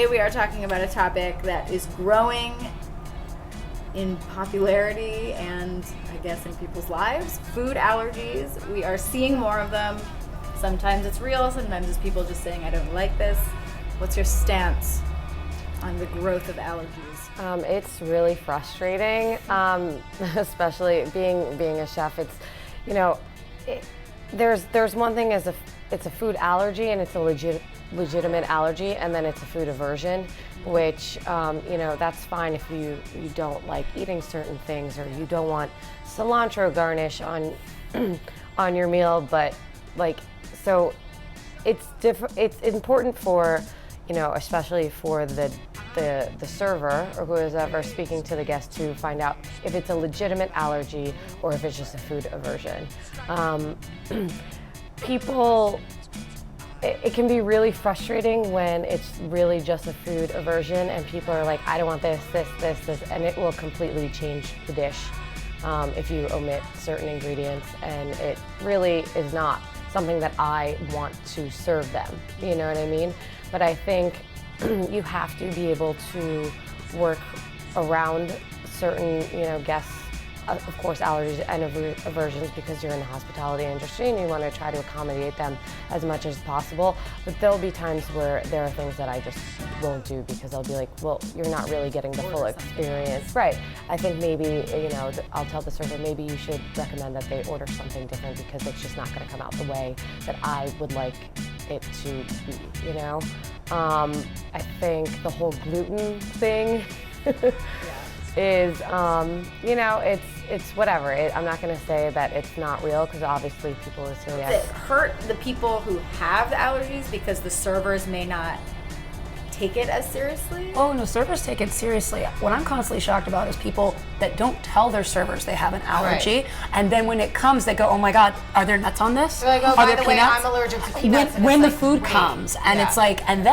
Today we are talking about a topic that is growing in popularity and I guess in people's lives, food allergies. We are seeing more of them. Sometimes it's real, sometimes it's people just saying, I don't like this. What's your stance on the growth of allergies? It's really frustrating, especially being a chef. It's, there's one thing as it's a food allergy and it's a legitimate allergy, and then it's a food aversion, which that's fine if you don't like eating certain things or you don't want cilantro garnish on on your meal, but so it's important for especially for the server or who is ever speaking to the guest to find out if it's a legitimate allergy or if it's just a food aversion. It can be really frustrating when it's really just a food aversion and people are like, I don't want this, and it will completely change the dish if you omit certain ingredients, and it really is not something that I want to serve them, you know what I mean? But I think you have to be able to work around certain, guests, of course, allergies and aversions, because you're in the hospitality industry and you want to try to accommodate them as much as possible. But there'll be times where there are things that I just won't do because I'll be like, well, you're not really getting the full experience. Right. I think maybe, I'll tell the server, maybe you should recommend that they order something different because it's just not going to come out the way that I would like it to be, I think the whole gluten thing is, it's whatever. I'm not going to say that it's not real because obviously people are serious. Does it hurt the people who have the allergies because the servers may not take it as seriously? Oh no, servers take it seriously. What I'm constantly shocked about is people that don't tell their servers they have an allergy, right. And then when it comes, they go, "Oh my God, are there nuts on this? They're like, oh, are by there the way, peanuts?" I'm allergic to peanuts. When the food comes, and it's like, and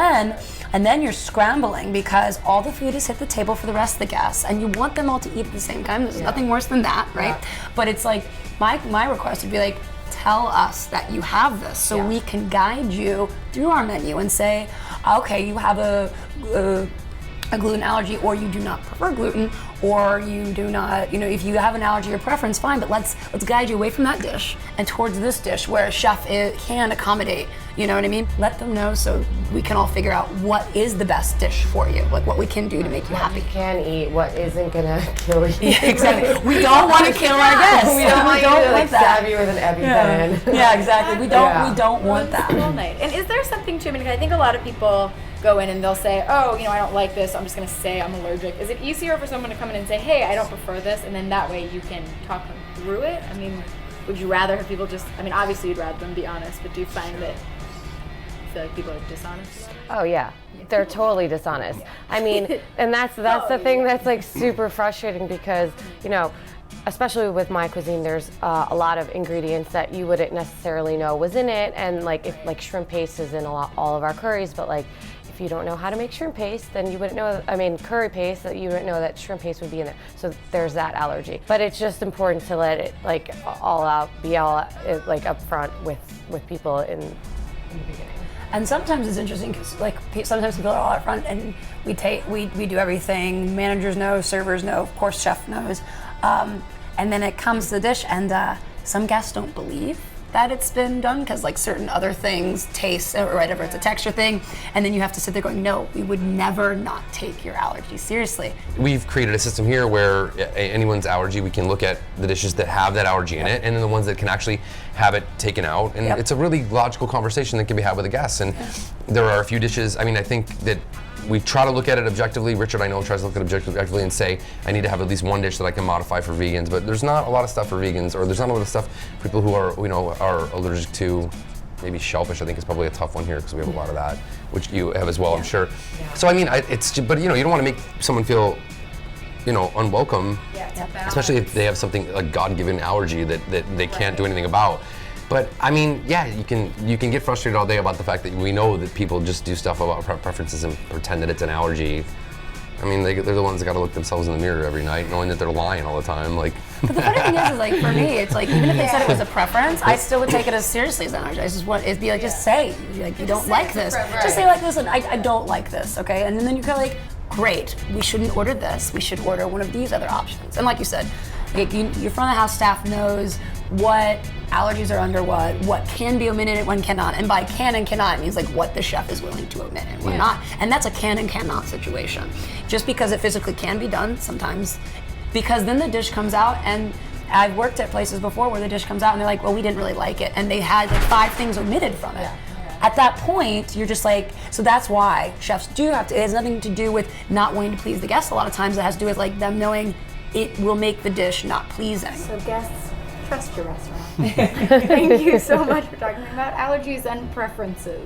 then you're scrambling because all the food has hit the table for the rest of the guests, and you want them all to eat at the same time. There's nothing worse than that, right? Yeah. But it's like my request would be like, tell us that you have this so we can guide you through our menu and say, okay, you have a gluten allergy, or you do not prefer gluten, or you do not, if you have an allergy or preference, fine, but let's guide you away from that dish and towards this dish where a chef can accommodate, you know what I mean? Let them know so we can all figure out what is the best dish for you, like what we can do to make you happy. What you can eat, what isn't gonna kill you. Yeah, exactly. We don't want to kill our guests. We don't want to stab you with an EpiPen. Yeah, exactly. We don't want that. All night. And is there something to, I think a lot of people go in and they'll say, oh, I don't like this, I'm just going to say I'm allergic. Is it easier for someone to come in and say, hey, I don't prefer this, and then that way you can talk them through it? Would you rather have people just, obviously you'd rather them be honest, but do you find that you feel like people are dishonest? Oh yeah, they're totally dishonest. And that's the thing that's like super frustrating because, especially with my cuisine, there's a lot of ingredients that you wouldn't necessarily know was in it, and if shrimp paste is in all of our curries, but if you don't know how to make shrimp paste, then you wouldn't know, curry paste, that you wouldn't know that shrimp paste would be in it. So there's that allergy. But it's just important to let it be up front with people in the beginning. And sometimes it's interesting because sometimes people are all up front and we do everything. Managers know, servers know, of course chef knows. And then it comes to the dish and some guests don't believe that it's been done because certain other things, taste or whatever, it's a texture thing, and then you have to sit there going, no, we would never not take your allergy seriously. We've created a system here where anyone's allergy, we can look at the dishes that have that allergy in it, and then the ones that can actually have it taken out, and it's a really logical conversation that can be had with the guests. And there are a few dishes, I think that we try to look at it objectively. Richard, I know, tries to look at it objectively and say, I need to have at least one dish that I can modify for vegans, but there's not a lot of stuff for vegans, or there's not a lot of stuff for people who are, are allergic to maybe shellfish. I think is probably a tough one here because we have a lot of that, which you have as well, I'm sure. Yeah. So it's, but you don't want to make someone feel, unwelcome, especially if they have something like God-given allergy that they can't do anything about. But you can get frustrated all day about the fact that we know that people just do stuff about preferences and pretend that it's an allergy. I mean, they're the ones that got to look themselves in the mirror every night, knowing that they're lying all the time. Like, but the funny thing is like for me, it's like even if they said it was a preference, I still would take it as seriously as an allergy. I just want it'd be like just say like you don't like this. Just say like, listen, I don't like this, okay? And then you're kind of like, great, we shouldn't order this. We should order one of these other options. And like you said, like your front of the house staff knows what allergies are under what can be omitted and when cannot. And by can and cannot, it means like what the chef is willing to omit and what not. And that's a can and cannot situation. Just because it physically can be done sometimes, because then the dish comes out, and I've worked at places before where the dish comes out and they're like, well, we didn't really like it. And they had like 5 things omitted from it. At that point, you're just like, so that's why chefs do have to, it has nothing to do with not wanting to please the guests. A lot of times it has to do with like them knowing it will make the dish not pleasing. So guests, trust your restaurant. Thank you so much for talking about allergies and preferences.